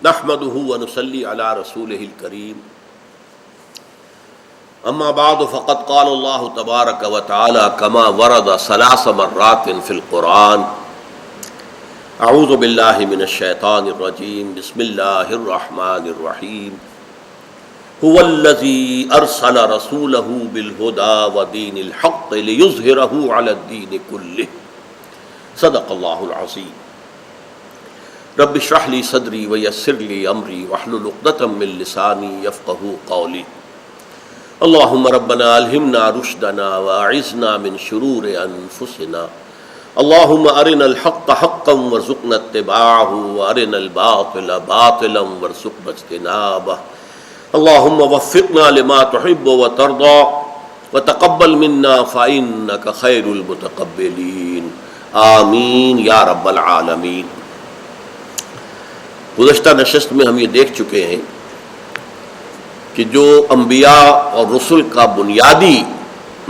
نحمده ونصلي على رسوله الكريم اما بعد فقد قال الله تبارك وتعالى كما ورد 3 مرات في القرآن اعوذ بالله من الشيطان الرجيم بسم الله الرحمن الرحيم هو الذي ارسل رسوله بالهدى ودين الحق ليظهره على الدين كله صدق الله العظيم رب اشرح لي صدري ويسر لي امري واحلل عقدة من لساني يفقهوا قولي اللهم ربنا الهمنا رشدنا واعذنا من شرور انفسنا اللهم ارنا الحق حقا وارزقنا اتباعه وارنا الباطل باطلا وارزقنا اجتنابه اللهم وفقنا لما تحب وترضى وتقبل منا فانك خير المتقبلين آمین یا رب العالمین۔ گزشتہ نشست میں ہم یہ دیکھ چکے ہیں کہ جو انبیاء اور رسل کا بنیادی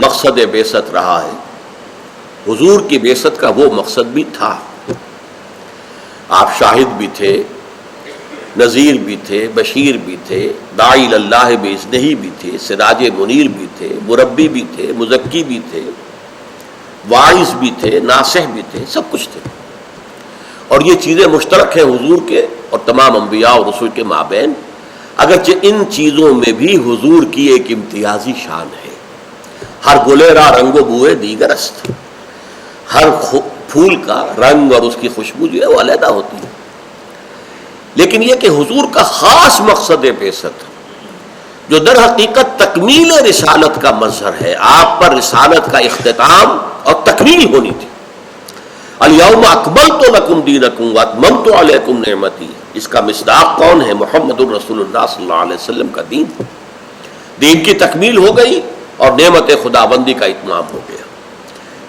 مقصد بعثت رہا ہے، حضور کی بعثت کا وہ مقصد بھی تھا۔ آپ شاہد بھی تھے، نذیر بھی تھے، بشیر بھی تھے، داعی اللہ باذنہ بھی تھے، سراج منیر بھی تھے، مربی بھی تھے، مزکی بھی تھے، واعظ بھی تھے، ناصح بھی تھے، سب کچھ تھے۔ اور یہ چیزیں مشترک ہیں حضور کے اور تمام انبیاء اور رسول کے مابین، اگرچہ ان چیزوں میں بھی حضور کی ایک امتیازی شان ہے۔ ہر گلیرا رنگ و بوئے دیگر است، ہر پھول کا رنگ اور اس کی خوشبو جو ہے وہ علیحدہ ہوتی ہے، لیکن یہ کہ حضور کا خاص مقصد بعثت جو در حقیقت تکمیل رسالت کا مظہر ہے، آپ پر رسالت کا اختتام اور تکمیل ہونی تھی۔ الیوم اکملت لکم دینکم واتممت علیکم نعمتی، اس کا مصداق کون ہے؟ محمد الرسول اللہ صلی اللہ علیہ وسلم کا دین۔ دین کی تکمیل ہو گئی اور نعمت خداوندی کا اتمام ہو گیا،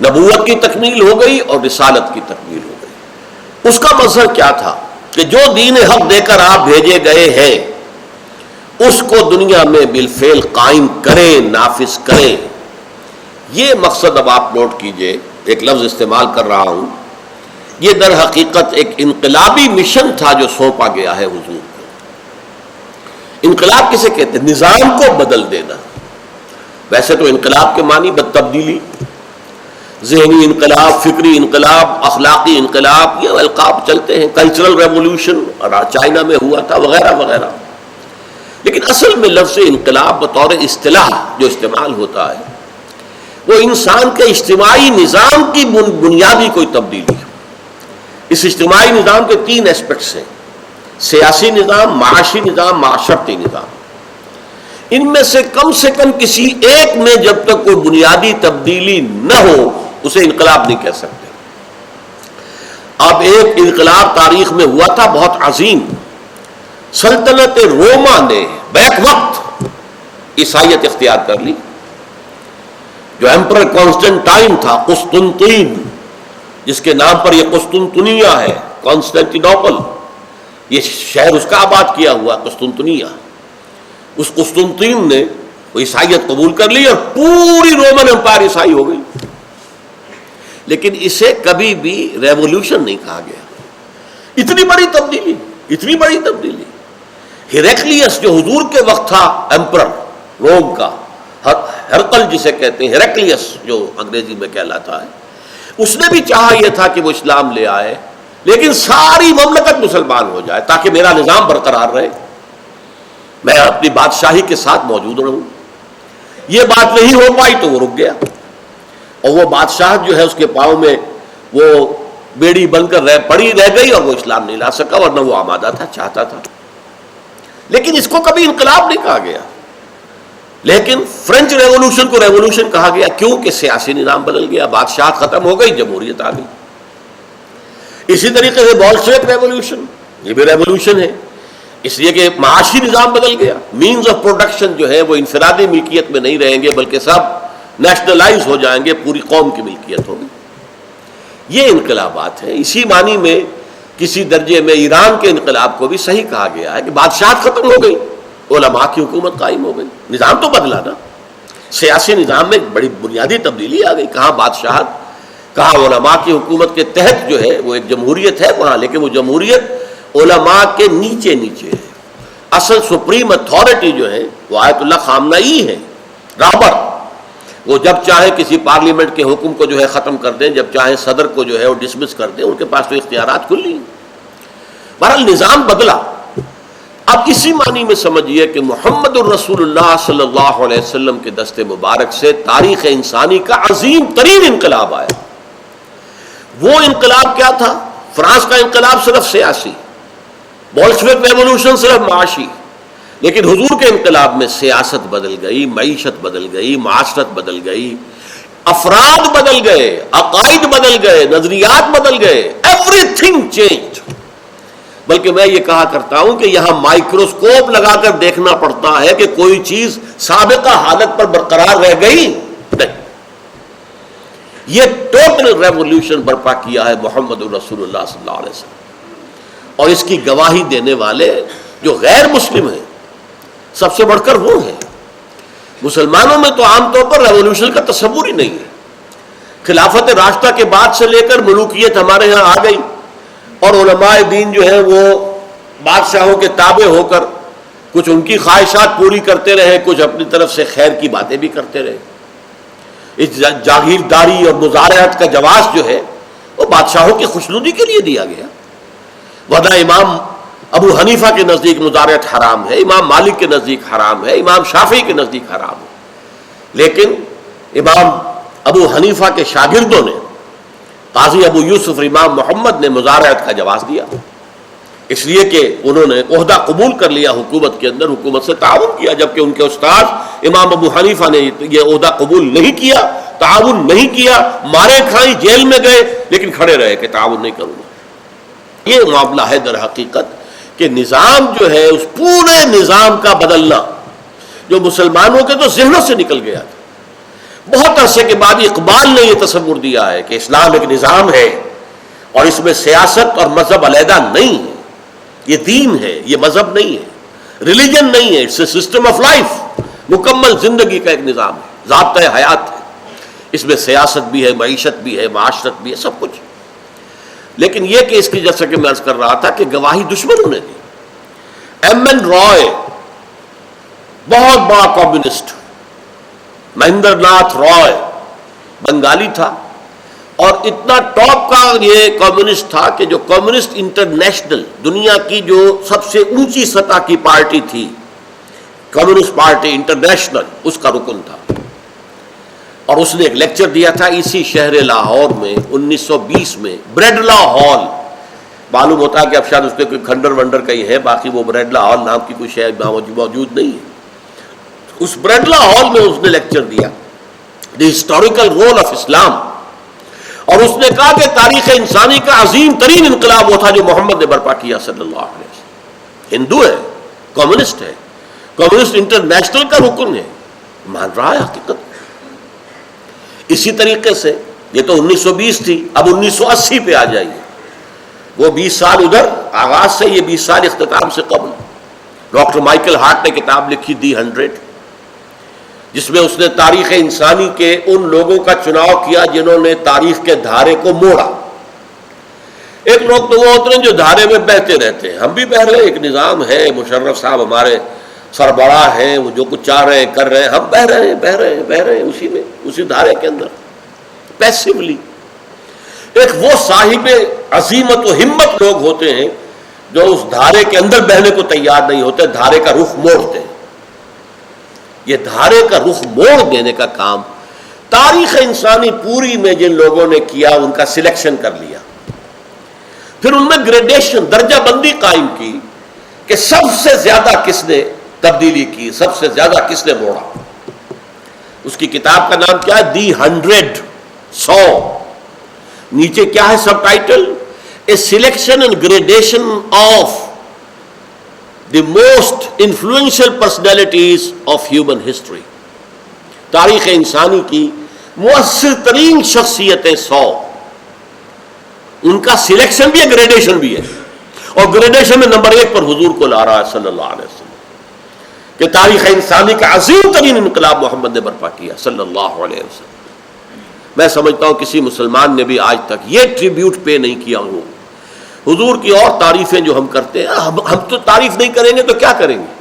نبوت کی تکمیل ہو گئی اور رسالت کی تکمیل ہو گئی۔ اس کا مظہر کیا تھا کہ جو دین حق دے کر آپ بھیجے گئے ہیں اس کو دنیا میں بالفعل قائم کریں، نافذ کریں۔ یہ مقصد اب آپ نوٹ کیجئے، ایک لفظ استعمال کر رہا ہوں، یہ در حقیقت ایک انقلابی مشن تھا جو سونپا گیا ہے حضور کو۔ انقلاب کسے کہتے ہیں؟ نظام کو بدل دینا۔ ویسے تو انقلاب کے معنی تبدیلی، ذہنی انقلاب، فکری انقلاب، اخلاقی انقلاب، یہ القاب چلتے ہیں، کلچرل ریولوشن اور چائنا میں ہوا تھا وغیرہ وغیرہ، لیکن اصل میں لفظ انقلاب بطور اصطلاح جو استعمال ہوتا ہے وہ انسان کے اجتماعی نظام کی بنیادی کوئی تبدیلی ہے۔ اس اجتماعی نظام کے 3 اسپیکٹس ہیں: سیاسی نظام، معاشی نظام، معاشرتی نظام۔ ان میں سے کم کسی ایک میں جب تک کوئی بنیادی تبدیلی نہ ہو اسے انقلاب نہیں کہہ سکتے۔ اب ایک انقلاب تاریخ میں ہوا تھا بہت عظیم، سلطنت روما نے بیک وقت عیسائیت اختیار کر لی۔ جو ایمپرر کانسٹنٹائن تھا، قسطنطین جس کے نام پر یہ قسطنطنیہ ہے، کانسٹینٹینوپل، یہ شہر اس کا آباد کیا ہوا قسطنطنیہ، اس قسطنطین نے وہ عیسائیت قبول کر لی اور پوری رومن امپائر عیسائی ہو گئی۔ لیکن اسے کبھی بھی ریولوشن نہیں کہا گیا۔ اتنی بڑی تبدیلی، اتنی بڑی تبدیلی۔ ہیریکلیس جو حضور کے وقت تھا ایمپرر روم کا، ہرقل جسے کہتے ہیں، ہیریکلیس جو انگریزی میں کہلاتا ہے، اس نے بھی چاہا یہ تھا کہ وہ اسلام لے آئے، لیکن ساری مملکت مسلمان ہو جائے تاکہ میرا نظام برقرار رہے، میں اپنی بادشاہی کے ساتھ موجود رہوں۔ یہ بات نہیں ہو پائی تو وہ رک گیا، اور وہ بادشاہ جو ہے اس کے پاؤں میں وہ بیڑی بن کر پڑی رہ گئی اور وہ اسلام نہیں لا سکا، ورنہ وہ آمادہ تھا، چاہتا تھا۔ لیکن اس کو کبھی انقلاب نہیں کہا گیا، لیکن فرینچ ریولوشن کو ریولوشن کہا گیا، کیونکہ سیاسی نظام بدل گیا، بادشاہت ختم ہو گئی، جمہوریت آ گئی۔ اسی طریقے سے بولشوک ریولوشن، یہ بھی ریولوشن ہے، اس لیے کہ معاشی نظام بدل گیا، مینز آف پروڈکشن جو ہے وہ انفرادی ملکیت میں نہیں رہیں گے بلکہ سب نیشنلائز ہو جائیں گے، پوری قوم کی ملکیت ہوگی۔ یہ انقلابات ہیں۔ اسی معنی میں کسی درجے میں ایران کے انقلاب کو بھی صحیح کہا گیا ہے کہ بادشاہت ختم ہو گئی، علماء کی حکومت قائم ہو گئی، نظام تو بدلا نا، سیاسی نظام میں بڑی بنیادی تبدیلی آ گئی، کہاں بادشاہت، کہاں علماء کی حکومت کے تحت جو ہے وہ ایک جمہوریت ہے وہاں، لیکن وہ جمہوریت علماء کے نیچے نیچے ہے. اصل سپریم اتھارٹی جو ہے وہ آیت اللہ خامنہئی ہے، رابر. وہ جب چاہے کسی پارلیمنٹ کے حکم کو جو ہے ختم کر دیں، جب چاہے صدر کو جو ہے وہ ڈسمس کر دیں، ان کے پاس تو اختیارات کھلی ہیں. بہرحال نظام بدلا. اب اسی معنی میں سمجھیے کہ محمد الرسول اللہ صلی اللہ علیہ وسلم کے دست مبارک سے تاریخ انسانی کا عظیم ترین انقلاب آیا. وہ انقلاب کیا تھا؟ فرانس کا انقلاب صرف سیاسی، بولشوک ریولوشن صرف معاشی، لیکن حضور کے انقلاب میں سیاست بدل گئی، معیشت بدل گئی، معاشرت بدل گئی، افراد بدل گئے، عقائد بدل گئے، نظریات بدل گئے، ایوری تھنگ چینج. بلکہ میں یہ کہا کرتا ہوں کہ یہاں مائکروسکوپ لگا کر دیکھنا پڑتا ہے کہ کوئی چیز سابقہ حالت پر برقرار رہ گئی نہیں. یہ ٹوٹل ریولوشن برپا کیا ہے محمد الرسول اللہ صلی اللہ علیہ وسلم. اور اس کی گواہی دینے والے جو غیر مسلم ہیں سب سے بڑھ کر وہ ہیں. مسلمانوں میں تو عام طور پر ریولوشن کا تصور ہی نہیں ہے. خلافت راشدہ کے بعد سے لے کر ملوکیت ہمارے ہاں آ گئی، اور علماء دین جو ہیں وہ بادشاہوں کے تابع ہو کر کچھ ان کی خواہشات پوری کرتے رہے، کچھ اپنی طرف سے خیر کی باتیں بھی کرتے رہے. اس جاگیرداری اور مزارعت کا جواز جو ہے وہ بادشاہوں کی خوشنودی کے لیے دیا گیا. ورنہ امام ابو حنیفہ کے نزدیک مزارعت حرام ہے، امام مالک کے نزدیک حرام ہے، امام شافعی کے نزدیک حرام ہے. لیکن امام ابو حنیفہ کے شاگردوں نے، قاضی ابو یوسف اور امام محمد نے مزارعت کا جواز دیا، اس لیے کہ انہوں نے عہدہ قبول کر لیا حکومت کے اندر، حکومت سے تعاون کیا، جبکہ ان کے استاد امام ابو حنیفہ نے یہ عہدہ قبول نہیں کیا، تعاون نہیں کیا، مارے کھائی، جیل میں گئے، لیکن کھڑے رہے کہ تعاون نہیں کروں گا. یہ معاملہ ہے در حقیقت کہ نظام جو ہے، اس پورے نظام کا بدلنا جو مسلمانوں کے تو ذہنوں سے نکل گیا تھا. بہت عرصے کے بعد اقبال نے یہ تصور دیا ہے کہ اسلام ایک نظام ہے اور اس میں سیاست اور مذہب علیحدہ نہیں ہے. یہ دین ہے، یہ مذہب نہیں ہے، ریلیجن نہیں ہے، it's a system of life. مکمل زندگی کا ایک نظام ہے، ضابطۂ حیات ہے. اس میں سیاست بھی ہے، معیشت بھی ہے، معاشرت بھی ہے، سب کچھ. لیکن یہ کہ اس کی جیسا کہ میں عرض کر رہا تھا کہ گواہی دشمنوں نے دی. ایم این رائے بہت بڑا کمیونسٹ، مہندر ناتھ رائے بنگالی تھا، اور اتنا ٹاپ کا یہ کمیونسٹ تھا کہ جو کمیونسٹ انٹرنیشنل، دنیا کی جو سب سے اونچی سطح کی پارٹی تھی، کمیونسٹ پارٹی انٹرنیشنل، اس کا رکن تھا. اور اس نے ایک لیکچر دیا تھا اسی شہر لاہور میں 1920 میں، بریڈلا ہال. معلوم ہوتا ہے کہ اب شاید اس کے کوئی کھنڈر ونڈر کا ہی ہے، باقی وہ بریڈلا ہال نام کی کوئی شہر موجود نہیں ہے. اس بریڈلا ہال میں اس نے لیکچر دیا، دی ہسٹوریکل رول آف اسلام. اور اس نے کہا کہ تاریخ انسانی کا عظیم ترین انقلاب وہ تھا جو محمد نے برپا کیا صلی اللہ علیہ وسلم. ہندو ہے، کمیونسٹ ہے، کمیونسٹ انٹرنیشنل کا رکن ہے، مان رہا ہے حقیقت. اسی طریقے سے یہ تو 1920 تھی، اب 1980 پہ آ جائیے. وہ 20 سال ادھر آغاز سے، یہ 20 سال اختتام سے قبل. ڈاکٹر مائیکل ہارٹ نے کتاب لکھی دی 100، جس میں اس نے تاریخ انسانی کے ان لوگوں کا چناؤ کیا جنہوں نے تاریخ کے دھارے کو موڑا. ایک لوگ تو وہ ہوتے ہیں جو دھارے میں بہتے رہتے ہیں، ہم بھی بہہ رہے ہیں، ایک نظام ہے، مشرف صاحب ہمارے سربراہ ہیں، وہ جو کچھ چاہ رہے ہیں کر رہے ہیں، ہم بہہ رہے ہیں اسی میں، اسی دھارے کے اندر پیسیولی. ایک وہ صاحب عزیمت و ہمت لوگ ہوتے ہیں جو اس دھارے کے اندر بہنے کو تیار نہیں ہوتے، دھارے کا رخ موڑتے ہیں. یہ دھارے کا رخ موڑ دینے کا کام تاریخ انسانی پوری میں جن لوگوں نے کیا، ان کا سلیکشن کر لیا، پھر ان میں گریڈیشن، درجہ بندی قائم کی کہ سب سے زیادہ کس نے تبدیلی کی، سب سے زیادہ کس نے موڑا. اس کی کتاب کا نام کیا ہے؟ دی 100، 100. نیچے کیا ہے subtitle? A selection and gradation of the most influential personalities of human history. تاریخ انسانی کی مؤثر ترین شخصیتیں 100، ان کا سلیکشن بھی ہے، گریڈیشن بھی ہے. اور گریڈیشن میں نمبر 1 پر حضور کو لا رہا ہے صلی اللہ علیہ وسلم، کہ تاریخ انسانی کا عظیم ترین انقلاب محمد نے برپا کیا صلی اللہ علیہ وسلم. میں سمجھتا ہوں کسی مسلمان نے بھی آج تک یہ ٹریبیوٹ پے نہیں کیا ہو حضور کی اور تعریفیں جو ہم کرتے ہیں، ہم تو تعریف نہیں کریں گے تو کیا کریں گے؟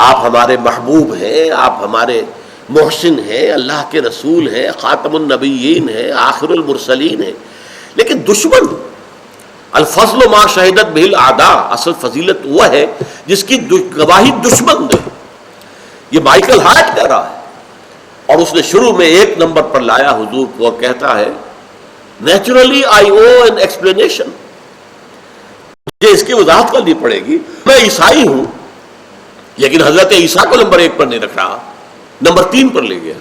آپ ہمارے محبوب ہیں، آپ ہمارے محسن ہیں، اللہ کے رسول ہیں، خاتم النبیین ہیں، آخر المرسلین ہیں، لیکن دشمن الفضل ما شہدت بہ الاعداء، اصل فضیلت وہ ہے جس کی گواہی دشمن دے. یہ مائیکل ہارٹ کہہ رہا ہے، اور اس نے شروع میں 1 نمبر پر لایا حضور کو اور کہتا ہے naturally I O an explanation, مجھے اس کی وضاحت کرنی پڑے گی. میں عیسائی ہوں لیکن حضرت عیسیٰ کو نمبر 1 پر نہیں رکھ رہا، نمبر 3 پر لے گیا.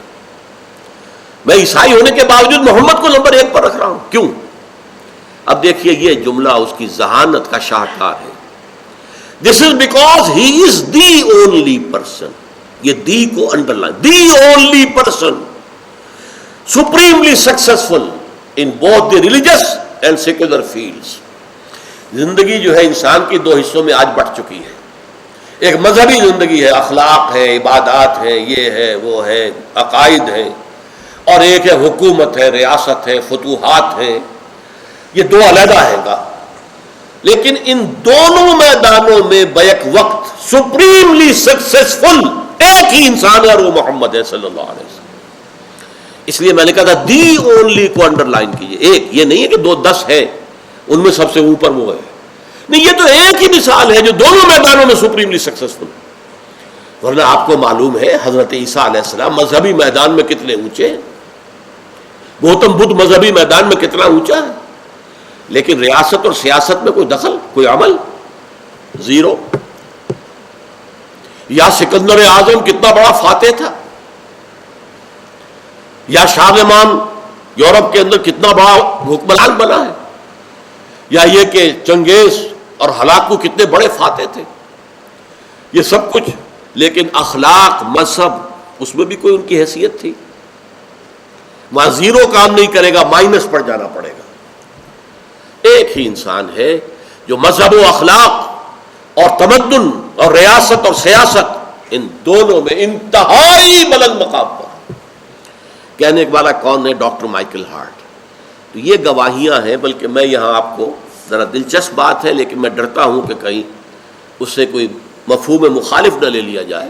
میں عیسائی ہونے کے باوجود محمد کو نمبر 1 پر رکھ رہا ہوں، کیوں؟ اب دیکھیے یہ جملہ اس کی ذہانت کا شاہکار ہے. This is because he is the only person. یہ دی کو underline, the only person supremely successful in both the religious and secular fields. زندگی جو ہے انسان کی 2 حصوں میں آج بٹ چکی ہے. ایک مذہبی زندگی ہے، اخلاق ہے، عبادات ہے، یہ ہے وہ ہے، عقائد ہے، اور ایک ہے حکومت ہے، ریاست ہے، فتوحات ہیں. یہ 2 علیحدہ ہیں گا، لیکن ان دونوں میدانوں میں بیک وقت سپریملی سکسیسفل ایک ہی انسان ہے، اور وہ محمد ہے صلی اللہ علیہ وسلم. اس لیے میں نے کہا تھا دی اونلی کو انڈر لائن کیجیے. ایک یہ نہیں ہے کہ 2-10 ہے ان میں سب سے اوپر وہ ہے، نہیں، یہ تو ایک ہی مثال ہے جو دونوں میدانوں میں سپریملی سکسیسفل. ورنہ آپ کو معلوم ہے حضرت عیسیٰ علیہ السلام مذہبی میدان میں کتنے اونچے ہیں، گوتم بدھ مذہبی میدان میں کتنا اونچا ہے، لیکن ریاست اور سیاست میں کوئی دخل، کوئی عمل، زیرو. یا سکندر اعظم کتنا بڑا فاتح تھا، یا شارلمان یورپ کے اندر کتنا بڑا حکمران بنا ہے، یا یہ کہ چنگیز اور ہلاکو کتنے بڑے فاتح تھے. یہ سب کچھ، لیکن اخلاق، مذہب، اس میں بھی کوئی ان کی حیثیت تھی. وہاں زیرو کام نہیں کرے گا، مائنس پر جانا پڑے گا. ایک ہی انسان ہے جو مذہب و اخلاق اور تمدن اور ریاست اور سیاست ان دونوں میں انتہائی بلند مقام پر. کہنے والا کون ہے؟ Doctor Michael Hart. تو یہ گواہیاں ہیں. بلکہ میں یہاں آپ کو ذرا دلچسپ بات ہے، لیکن میں ڈرتا ہوں کہ کہیں اس سے کوئی مفہوم مخالف نہ لے لیا جائے.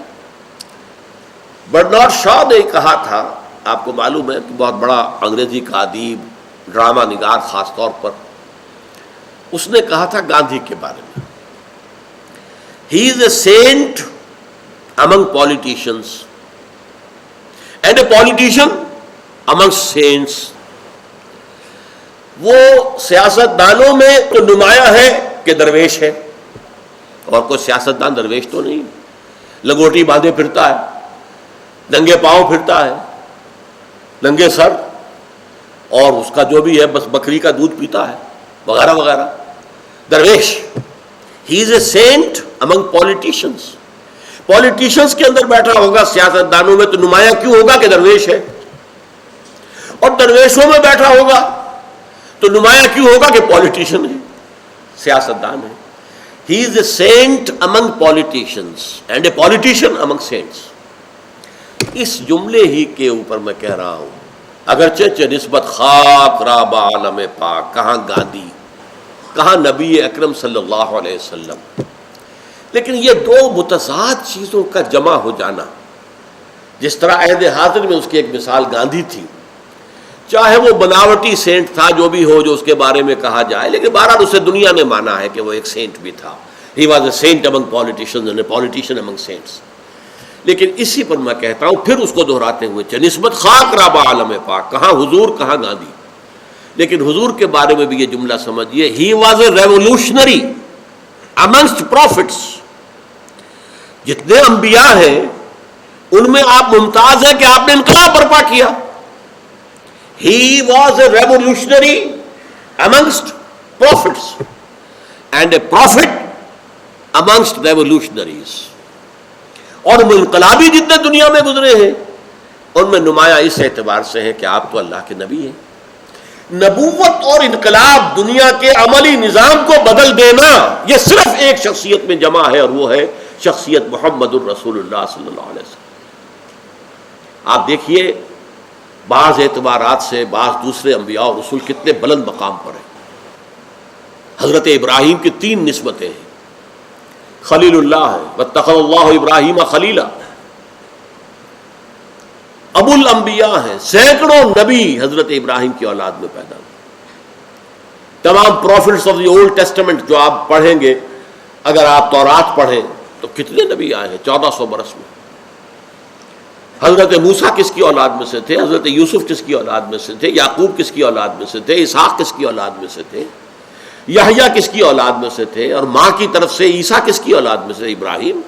برنارڈ شاہ نے کہا تھا، آپ کو معلوم ہے کہ بہت بڑا انگریزی کا ادیب، ڈرامہ نگار خاص طور پر، اس نے کہا تھا گاندھی کے بارے میں، he is a saint among politicians and a politician among saints. وہ سیاست دانوں میں تو نمایاں ہے کہ درویش ہے، اور کوئی سیاست دان درویش تو نہیں، لنگوٹی باندھے پھرتا ہے، ننگے پاؤں پھرتا ہے، ننگے سر، اور اس کا جو بھی ہے بس بکری کا دودھ پیتا ہے وغیرہ وغیرہ. درویش. ہی is a saint among politicians. Politicians کے اندر بیٹھا ہوگا، سیاست دانوں میں تو نمایاں کیوں ہوگا کہ درویش ہے، اور درویشوں میں بیٹھا ہوگا تو نمایاں کیوں ہوگا کہ پالیٹیشن ہے، سیاست دان ہے. He is a saint among politicians and a politician among saints. اس جملے ہی کے اوپر میں کہہ رہا ہوں، اگرچہ نسبت خاک را با عالم پاک، کہاں گاندھی، کہاں نبی اکرم صلی اللہ علیہ وسلم، لیکن یہ 2 متضاد چیزوں کا جمع ہو جانا، جس طرح عہد حاضر میں اس کی ایک مثال گاندھی تھی، چاہے وہ بناوٹی سینٹ تھا جو بھی ہو جو اس کے بارے میں کہا جائے، لیکن بہرحال اسے دنیا نے مانا ہے کہ وہ ایک سینٹ بھی تھا. He was a saint among politicians and a politician among saints. لیکن اسی پر میں کہتا ہوں پھر اس کو دہراتے ہوئے، نسبت خاک را با عالم پاک، کہاں حضور کہاں گاندھی. لیکن حضور کے بارے میں بھی یہ جملہ سمجھیے، he was a revolutionary amongst prophets. جتنے انبیاء ہیں ان میں آپ ممتاز ہیں کہ آپ نے انقلاب برپا کیا. He was a revolutionary amongst prophets and a prophet amongst revolutionaries. اور وہ انقلابی جتنے دنیا میں گزرے ہیں ان میں نمایاں اس اعتبار سے ہیں کہ آپ تو اللہ کے نبی ہیں. نبوت اور انقلاب، دنیا کے عملی نظام کو بدل دینا، یہ صرف ایک شخصیت میں جمع ہے، اور وہ ہے شخصیت محمد الرسول اللہ صلی اللہ علیہ وسلم. آپ دیکھیے بعض اعتبارات سے بعض دوسرے انبیاء اور رسول کتنے بلند مقام پر ہیں. حضرت ابراہیم کی 3 نسبتیں ہیں. خلیل اللہ ہے، واتخذ اللہ ابراہیم خلیلا. ابو الانبیاء ہیں، سینکڑوں نبی حضرت ابراہیم کی اولاد میں پیدا ہوئے. تمام prophets of the Old Testament جو آپ پڑھیں گے، اگر آپ تورات پڑھیں تو کتنے نبی آئے ہیں 1400 برس میں. حضرت موسیٰ کس کی اولاد میں سے تھے؟ حضرت یوسف کس کی اولاد میں سے تھے؟ یعقوب کس کی اولاد میں سے تھے؟ اسحاق کس کی اولاد میں سے تھے؟ یحییٰ کس کی اولاد میں سے تھے؟ اور ماں کی طرف سے عیسیٰ کس کی اولاد میں سے؟ ابراہیم.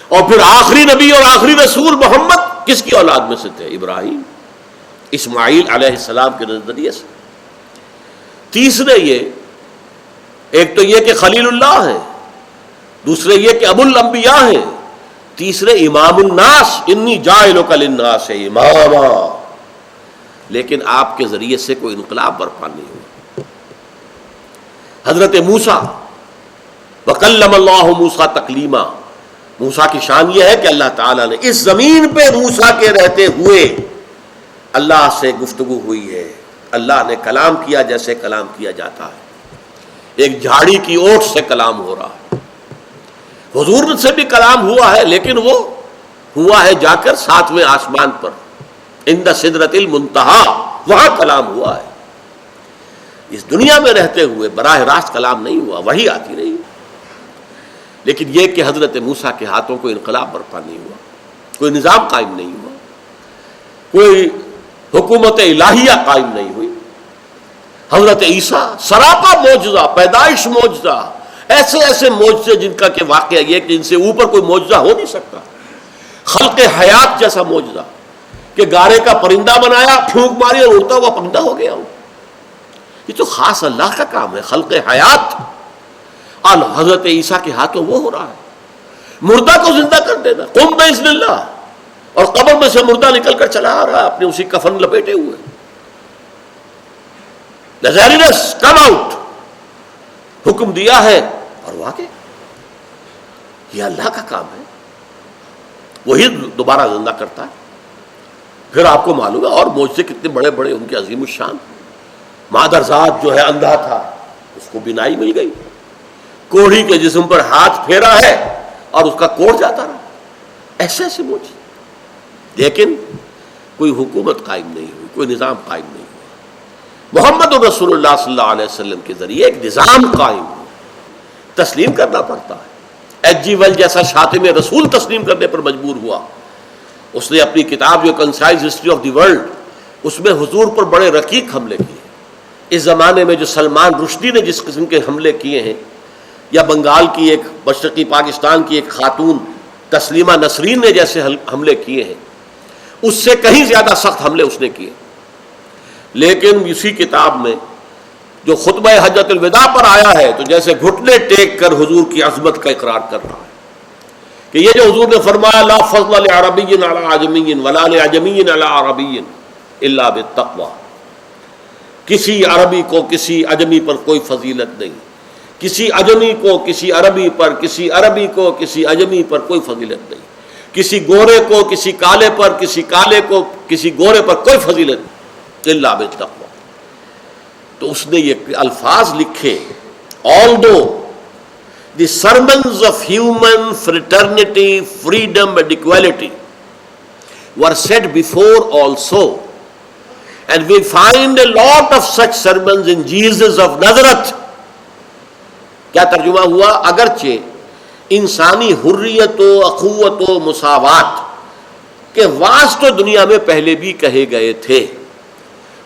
اور پھر آخری نبی اور آخری رسول محمد کس کی اولاد میں سے تھے؟ ابراہیم. اسماعیل علیہ السلام کے نظریے سے. تیسرے ایک تو یہ کہ خلیل اللہ ہے، دوسرے یہ کہ ابو الانبیاء ہیں، تیسرے امام الناس، انی جاعلک للناس اماما. لیکن آپ کے ذریعے سے کوئی انقلاب برپا نہیں ہوا. حضرت موسیٰ، وکلم اللہ موسیٰ تکلیما. موسیٰ کی شان یہ ہے کہ اللہ تعالیٰ نے اس زمین پہ موسیٰ کے رہتے ہوئے اللہ سے گفتگو ہوئی ہے. اللہ نے کلام کیا جیسے کلام کیا جاتا ہے. ایک جھاڑی کی اوٹ سے کلام ہو رہا ہے. حضور سے بھی کلام ہوا ہے، لیکن وہ ہوا ہے جا کر 7ویں آسمان پر، عند سدرۃ المنتہا، وہاں کلام ہوا ہے. اس دنیا میں رہتے ہوئے براہ راست کلام نہیں ہوا، وحی آتی رہی. لیکن یہ کہ حضرت موسیٰ کے ہاتھوں کو انقلاب برپا نہیں ہوا، کوئی نظام قائم نہیں ہوا، کوئی حکومت الہیہ قائم نہیں ہوئی. حضرت عیسیٰ سراپا معجزہ، پیدائش معجزہ، ایسے ایسے معجزے جن کا کہ واقعہ یہ کہ جن سے اوپر کوئی معجزہ ہو نہیں سکتا. خلق حیات جیسا معجزہ کہ گارے کا پرندہ بنایا، پھونک ماری اور اڑتا ہوا پرندہ ہو گیا. یہ تو خاص اللہ کا کام ہے، خلق حیات. اور حضرت عیسیٰ کے ہاتھوں وہ ہو رہا ہے. مردہ کو زندہ کر دینا، قم باذن اللہ، اور قبر میں سے مردہ نکل کر چلا آ رہا ہے اپنے اسی کفن لپیٹے ہوئے. لزارینس کم آؤٹ، حکم دیا ہے اور واقع یہ اللہ کا کام ہے. وہی دوبارہ زندہ کرتا ہے. پھر آپ کو معلوم ہے اور معجزے کتنے بڑے بڑے ان کے عظیم الشان. مادرزاد جو ہے اندھا تھا، اس کو بینائی مل گئی. کوڑھی کے جسم پر ہاتھ پھیرا ہے اور اس کا کوڑ جاتا رہا. ایسے ایسے معجزے. لیکن کوئی حکومت قائم نہیں ہوئی، کوئی نظام قائم نہیں ہوا. محمد رسول اللہ صلی اللہ علیہ وسلم کے ذریعے ایک نظام قائم ہوا. تسلیم کرنا پڑتا ہے. ایچ جی ویل جیسا شاتم رسول تسلیم کرنے پر مجبور ہوا. اس نے اپنی کتاب جو concise history of the world, اس میں حضور پر بڑے رقیق حملے کیے. اس زمانے میں جو سلمان رشدی نے جس قسم کے حملے کیے ہیں، یا بنگال کی ایک مشرقی پاکستان کی ایک خاتون تسلیمہ نسرین نے جیسے حملے کیے ہیں، اس سے کہیں زیادہ سخت حملے اس نے کیے. لیکن اسی کتاب میں جو خطبہ حجۃ الوداع پر آیا ہے تو جیسے گھٹنے ٹیک کر حضور کی عظمت کا اقرار کر رہا ہے کہ یہ جو حضور نے فرمایا لا فضل لعربی علی عجمی ولا لعجمی علی عربی الا بالتقوی، کسی عربی کو کسی عجمی پر کوئی فضیلت نہیں، کسی عجمی کو کسی عربی پر، کسی عربی کو کسی عجمی پر کوئی فضیلت نہیں، کسی گورے کو کسی کالے پر، کسی کالے کو کسی گورے پر کوئی فضیلت نہیں الا بالتقوی. تو اس نے یہ الفاظ لکھے، although the sermons of human fraternity, freedom and equality were said before also, and we find a lot of such sermons in Jesus of Nazareth. کیا ترجمہ ہوا؟ اگرچہ انسانی حریت و اخوت و مساوات کے واعظ تو دنیا میں پہلے بھی کہے گئے تھے،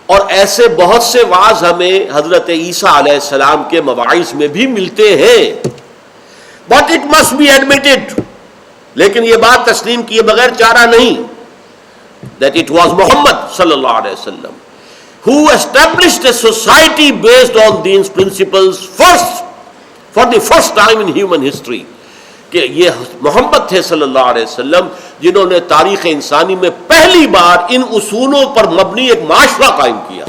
اور ایسے بہت سے واعظ ہمیں حضرت عیسیٰ علیہ السلام کے مواعظ میں بھی ملتے ہیں. But it must be admitted، لیکن یہ بات تسلیم کیے بغیر چارہ نہیں، that it was Muhammad صلی اللہ علیہ وسلم who established a society based on these principles first, for the first time in human history. کہ یہ محمد تھے صلی اللہ علیہ وسلم جنہوں نے تاریخ انسانی میں پہلی بار ان اصولوں پر مبنی ایک معاشرہ قائم کیا،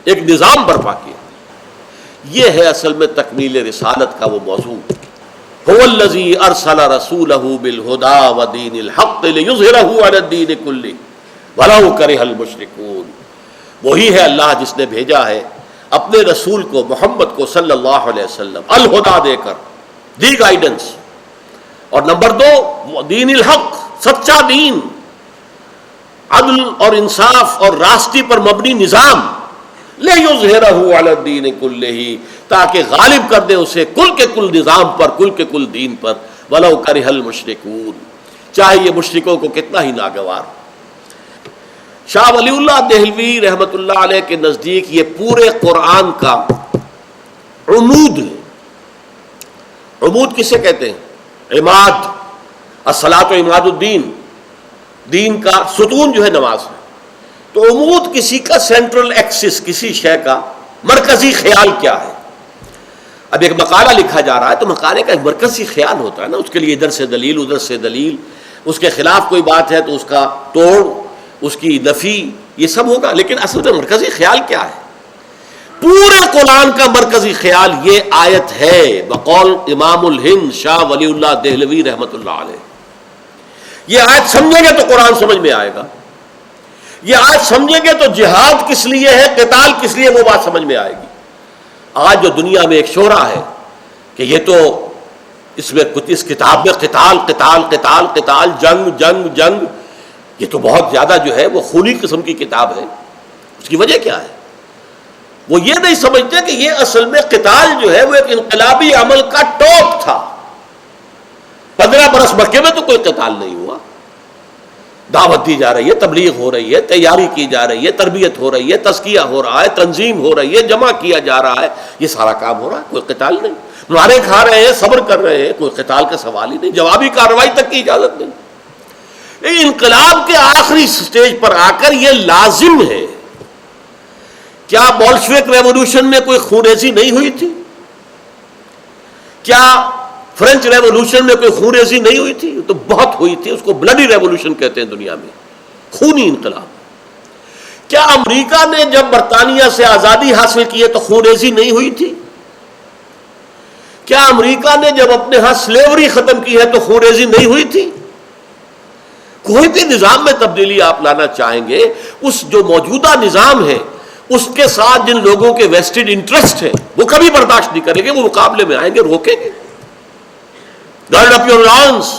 ایک نظام برپا کیا. یہ ہے اصل میں تکمیل رسالت کا وہ موضوع. هو الذی ارسل رسولہ بالہدی ودین الحق لیظہرہ علی الدین کلہ ولو کرہ المشرکون. وہی ہے اللہ جس نے بھیجا ہے اپنے رسول کو محمد کو صلی اللہ علیہ وسلم الہدا دے کر دی گائیڈنس، اور نمبر 2 دین الحق، سچا دین، عدل اور انصاف اور راستی پر مبنی نظام، لِيُظْهِرَهُ عَلَى الدِّينِ كُلِّهِ، تاکہ غالب کر دے اسے کل کے کل نظام پر، کل کے کل دین پر، وَلَوْ كَرِهَ الْمُشْرِكُونَ، چاہے یہ مشرکوں کو کتنا ہی ناگوار ہو۔ شاہ ولی اللہ دہلوی رحمۃ اللہ علیہ کے نزدیک یہ پورے قرآن کا عمود ہے۔ عمود کسے کہتے ہیں؟ عماد، الصلاۃ عماد الدین، دین کا ستون جو ہے نماز ہے۔ تو عمود کسی کا سینٹرل ایکسس، کسی شے کا مرکزی خیال کیا ہے؟ اب ایک مقالہ لکھا جا رہا ہے تو مقالے کا ایک مرکزی خیال ہوتا ہے نا، اس کے لیے ادھر سے دلیل ادھر سے دلیل، اس کے خلاف کوئی بات ہے تو اس کا توڑ، اس کی نفی، یہ سب ہوگا، لیکن اصل میں مرکزی خیال کیا ہے؟ پورے قرآن کا مرکزی خیال یہ آیت ہے، بقول امام الہند شاہ ولی اللہ دہلوی رحمۃ اللہ علیہ۔ یہ آیت سمجھیں گے تو قرآن سمجھ میں آئے گا، یہ آیت سمجھیں گے تو جہاد کس لیے ہے، قتال کس لیے، وہ بات سمجھ میں آئے گی۔ آج جو دنیا میں ایک شورا ہے کہ یہ تو اس میں اس کتاب میں قتال قتال قتال قتال، جنگ جنگ جنگ، یہ تو بہت زیادہ جو ہے وہ خونی قسم کی کتاب ہے۔ اس کی وجہ کیا ہے؟ وہ یہ نہیں سمجھتے کہ یہ اصل میں قتال جو ہے وہ ایک انقلابی عمل کا ٹاپ تھا۔ 15 برس مکے میں تو کوئی قتال نہیں ہوا، دعوت دی جا رہی ہے، تبلیغ ہو رہی ہے، تیاری کی جا رہی ہے، تربیت ہو رہی ہے، تزکیہ ہو رہا ہے، تنظیم ہو رہی ہے، جمع کیا جا رہا ہے، یہ سارا کام ہو رہا ہے، کوئی قتال نہیں۔ مارے کھا رہے ہیں، صبر کر رہے ہیں، کوئی قتال کا سوال ہی نہیں، جوابی کارروائی تک کی اجازت نہیں۔ انقلاب کے آخری سٹیج پر آ کر یہ لازم ہے۔ کیا بولشوک ریولوشن میں کوئی خونریزی نہیں ہوئی تھی؟ کیا فرینچ ریولوشن میں کوئی خونریزی نہیں ہوئی تھی؟ تو بہت ہوئی تھی، اس کو بلڈی ریولوشن کہتے ہیں دنیا میں، خونی انقلاب۔ کیا امریکہ نے جب برطانیہ سے آزادی حاصل کی ہے تو خونریزی نہیں ہوئی تھی؟ کیا امریکہ نے جب اپنے ہاں سلیوری ختم کی ہے تو خونریزی نہیں ہوئی تھی؟ کوئی بھی نظام میں تبدیلی آپ لانا چاہیں گے، اس جو موجودہ نظام ہے اس کے ساتھ جن لوگوں کے ویسٹڈ انٹرسٹ ہیں وہ کبھی برداشت نہیں کریں گے، وہ مقابلے میں آئیں گے، روکیں گے۔ گارڈ اپ یور لانس،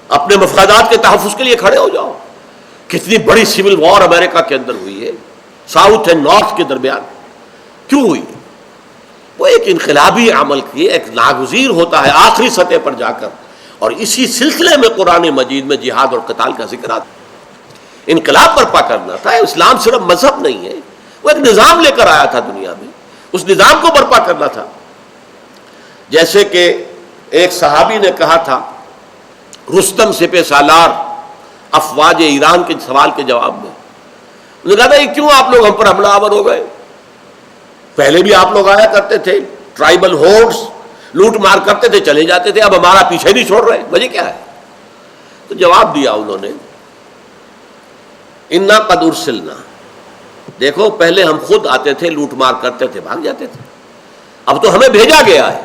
اپنے مفادات کے تحفظ کے لیے کھڑے ہو جاؤ۔ کتنی بڑی سول وار امریکہ کے اندر ہوئی ہے، ساؤتھ اینڈ نارتھ کے درمیان، کیوں ہوئی؟ وہ ایک انقلابی عمل کی ایک ناگزیر ہوتا ہے آخری سطح پر جا کر، اور اسی سلسلے میں قرآن مجید میں جہاد اور قتال کا ذکر آتا ہے۔ انقلاب برپا کرنا تھا، اسلام صرف مذہب نہیں ہے، وہ ایک نظام لے کر آیا تھا دنیا میں، اس نظام کو برپا کرنا تھا۔ جیسے کہ ایک صحابی نے کہا تھا رستم سپہ سالار افواج ایران کے سوال کے جواب میں، انہوں نے کہا تھا یہ کیوں آپ لوگ ہم پر حملہ آور ہو گئے؟ پہلے بھی آپ لوگ آیا کرتے تھے، ٹرائبل ہورڈز لوٹ مار کرتے تھے، چلے جاتے تھے، اب ہمارا پیچھے نہیں چھوڑ رہے، وجہ کیا ہے؟ تو جواب دیا انہوں نے، انا قد ارسلنا، دیکھو پہلے ہم خود آتے تھے، لوٹ مار کرتے تھے، بھاگ جاتے تھے، اب تو ہمیں بھیجا گیا ہے،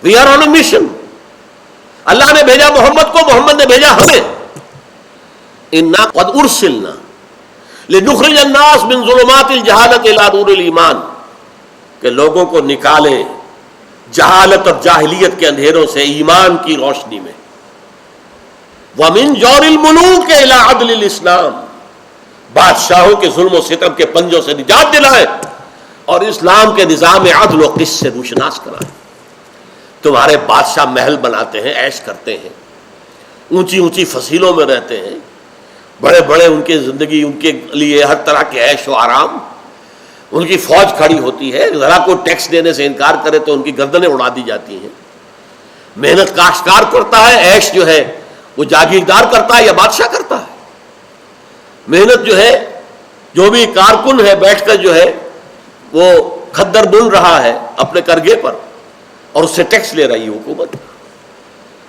we are on a mission, اللہ نے بھیجا محمد کو، محمد نے بھیجا ہمیں۔ انا قد ارسلنا لنخرج الناس من ظلمات الجہالت الی نور الایمان، کہ لوگوں کو نکالے جہالت اور جاہلیت کے اندھیروں سے ایمان کی روشنی میں، وَمِن جَوْرِ الْمُلُوكِ إِلَىٰ عَدْلِ الْإِسْلَامِ، بادشاہوں کے ظلم و ستم کے پنجوں سے نجات دلائے اور اسلام کے نظام عدل و قسط سے روشناس کرائے۔ تمہارے بادشاہ محل بناتے ہیں، عیش کرتے ہیں، اونچی اونچی فصیلوں میں رہتے ہیں، بڑے بڑے ان کی زندگی، ان کے لیے ہر طرح کے عیش و آرام، ان کی فوج کھڑی ہوتی ہے، ذرا کو ٹیکس دینے سے انکار کرے تو ان کی گردنیں اڑا دی جاتی ہیں۔ محنت کاشتکار کرتا ہے، عیش جو ہے وہ جاگیردار کرتا ہے یا بادشاہ کرتا ہے؟ محنت جو ہے، جو بھی کارکن ہے بیٹھ کر جو ہے وہ کھدر بن رہا ہے اپنے کرگے پر، اور اس سے ٹیکس لے رہی ہے حکومت،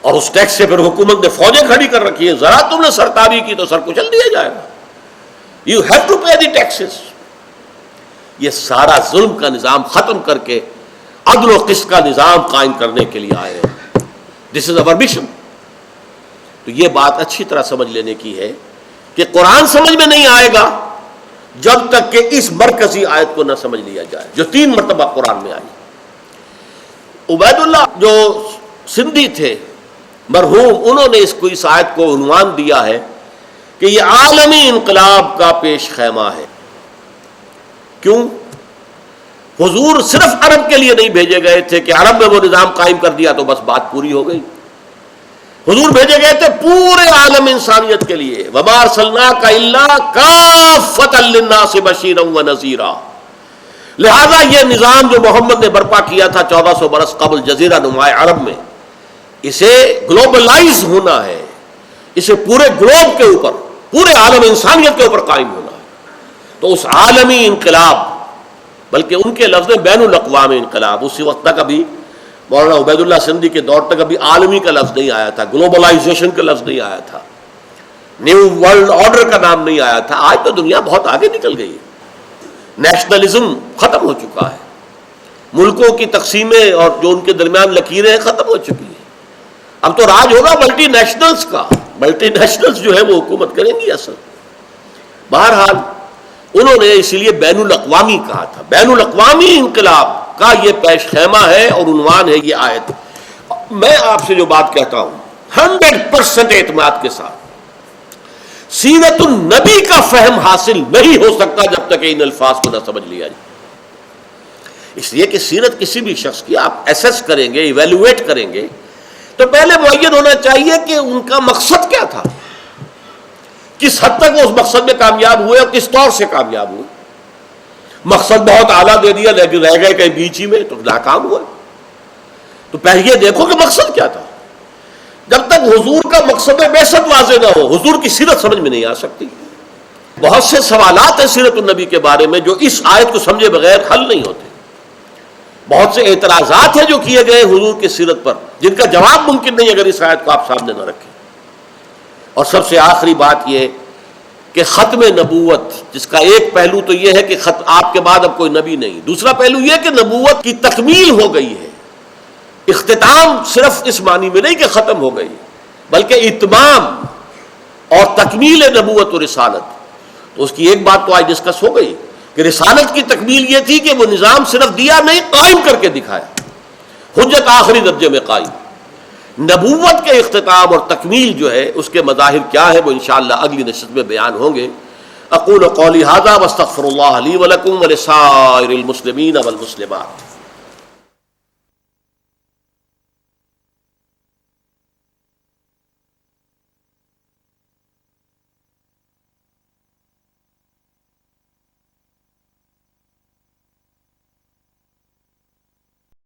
اور اس ٹیکس سے پھر حکومت نے فوجیں کھڑی کر رکھی ہیں، ذرا تم نے سرتابی کی تو سر کچل دیا جائے گا، you have to pay the taxes. یہ سارا ظلم کا نظام ختم کر کے عدل و قسط کا نظام قائم کرنے کے لیے آئے ہیں، دس از اوور مشن۔ تو یہ بات اچھی طرح سمجھ لینے کی ہے کہ قرآن سمجھ میں نہیں آئے گا جب تک کہ اس مرکزی آیت کو نہ سمجھ لیا جائے جو 3 مرتبہ قرآن میں آئی۔ عبید اللہ جو سندھی تھے مرحوم، انہوں نے اس آیت کو عنوان دیا ہے کہ یہ عالمی انقلاب کا پیش خیمہ ہے۔ کیوں؟ حضور صرف عرب کے لیے نہیں بھیجے گئے تھے کہ عرب میں وہ نظام قائم کر دیا تو بس بات پوری ہو گئی۔ حضور بھیجے گئے تھے پورے عالم انسانیت کے لیے، وَمَا أَرْسَلْنَاكَ إِلَّا كَافَّةً لِلنَّاسِ بَشِيرًا وَنَذِيرًا۔ لہذا یہ نظام جو محمد نے برپا کیا تھا 1400 برس قبل جزیرہ نمائے عرب میں، اسے گلوبلائز ہونا ہے، اسے پورے گلوب کے اوپر، پورے عالم انسانیت کے اوپر قائم ہونا ہے۔ تو اس عالمی انقلاب، بلکہ ان کے لفظ بین الاقوامی انقلاب، اسی وقت تک ابھی مولانا عبید اللہ سندھی کے دور تک ابھی عالمی کا لفظ نہیں آیا تھا، گلوبلائزیشن کا لفظ نہیں آیا تھا، نیو ورلڈ آرڈر کا نام نہیں آیا تھا۔ آج تو دنیا بہت آگے نکل گئی ہے، نیشنلزم ختم ہو چکا ہے، ملکوں کی تقسیمیں اور جو ان کے درمیان لکیریں ختم ہو چکی ہیں۔ اب تو راج ہوگا ملٹی نیشنلز کا، ملٹی نیشنلز جو ہے وہ حکومت کریں گی اصل۔ بہرحال انہوں نے اسی لیے بین الاقوامی کہا تھا، بین الاقوامی انقلاب کا یہ پیش خیمہ ہے اور عنوان ہے یہ آیت۔ میں آپ سے جو بات کہتا ہوں 100% اعتماد کے ساتھ، سیرت النبی کا فہم حاصل نہیں ہو سکتا جب تک ان الفاظ کو نہ سمجھ لیا جائے۔ اس لیے کہ سیرت کسی بھی شخص کی آپ ایسیس کریں گے، ایویلویٹ کریں گے، تو پہلے معین ہونا چاہیے کہ ان کا مقصد کیا تھا، کس حد تک وہ اس مقصد میں کامیاب ہوئے اور کس طور سے کامیاب ہوئے۔ مقصد بہت اعلیٰ دے دیا لیکن رہ گئے کہیں بیچ ہی میں تو ناکام ہوئے۔ تو پہلے یہ دیکھو کہ مقصد کیا تھا۔ جب تک حضور کا مقصد بعثت واضح نہ ہو، حضور کی سیرت سمجھ میں نہیں آ سکتی۔ بہت سے سوالات ہیں سیرت النبی کے بارے میں جو اس آیت کو سمجھے بغیر حل نہیں ہوتے۔ بہت سے اعتراضات ہیں جو کیے گئے حضور کی سیرت پر، جن کا جواب ممکن نہیں اگر اس آیت کو آپ سامنے نہ رکھیں۔ اور سب سے آخری بات یہ کہ ختم نبوت، جس کا ایک پہلو تو یہ ہے کہ آپ کے بعد اب کوئی نبی نہیں، دوسرا پہلو یہ کہ نبوت کی تکمیل ہو گئی ہے۔ اختتام صرف اس معنی میں نہیں کہ ختم ہو گئی، بلکہ اتمام اور تکمیل نبوت و رسالت۔ تو اس کی ایک بات تو آج ڈسکس ہو گئی کہ رسالت کی تکمیل یہ تھی کہ وہ نظام صرف دیا نہیں، قائم کر کے دکھایا، حجت آخری درجے میں قائم۔ نبوت کے اختتام اور تکمیل جو ہے اس کے مظاہر کیا ہے وہ انشاءاللہ اگلی نشست میں بیان ہوں گے۔ اقول قولی ھذا واستغفر اللہ لی ولکم ولسائر المسلمین والمسلمات۔